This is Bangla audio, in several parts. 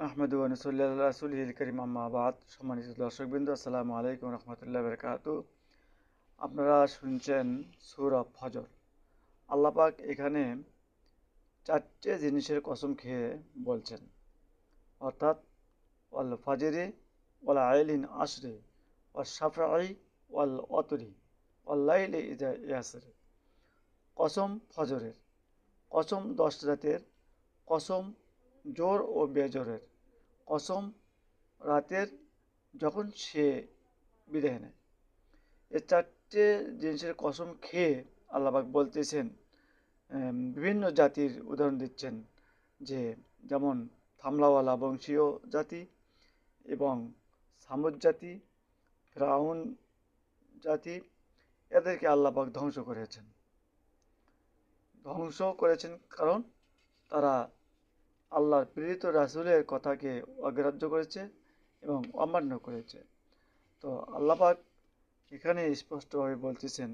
আহমেদু নসল্লাহ রাসুলহিল করিম আম্মা বাদ। সম্মানিত দর্শকবৃন্দ, আসসালামু আলাইকুম রহমতুল্লাহ বরকাতু। আপনারা শুনছেন সূরা ফজর। আল্লাহ পাক এখানে চারটে জিনিসের কসম খেয়ে বলছেন, অর্থাৎ ওয়াল ফাজরি ওয়াল আইলিন আশরি ওয়াল শাফাই ওয়াল অতরি ওয়াল লাইলি ইজা ইয়াসর। কসম ফজরের, কসম 10 রাতের, কসম জোর ও বেজোরের, কসম রাতের যখন সে বিদায় নেয়। এই চারটে জিনিসের কসম খেয়ে আল্লাহবাক বলতেছেন, বিভিন্ন জাতির উদাহরণ দিচ্ছেন, যে যেমন থামলাওয়ালা বংশীয় জাতি এবং সামুদ জাতি, ফিরআউন জাতি, এদেরকে আল্লাহবাক ধ্বংস করেছেন কারণ তারা আল্লাহর প্রেরিত রাসূলের কথাকে অগ্রাহ্য করেছে এবং অমান্য করেছে। তো আল্লাহ পাক এখানে স্পষ্টভাবে বলতেছেন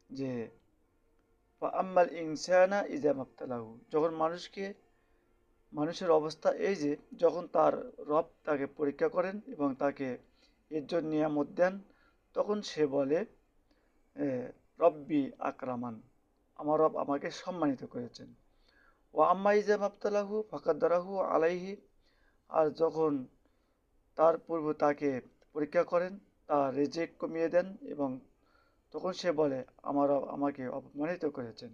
যে আম্মাল ইনসানা ইজা মাবতালাহু, যখন মানুষের অবস্থা এই যে যখন তার রব তাকে পরীক্ষা করেন এবং তাকে ইজ্জত নিয়ামত দেন, তখন সে বলে রব্বি আকরামান, আমার রব আমাকে সম্মানিত করেছেন। ও আম্মা ইজা মাবতালাহু ফাকাদ্দারাহু আলাইহি, আর যখন তার পূর্ব তাকে পরীক্ষা করেন, তার রিজিক কমিয়ে দেন এবং তখন সে বলে আমার রব আমাকে অপমানিত করেছেন।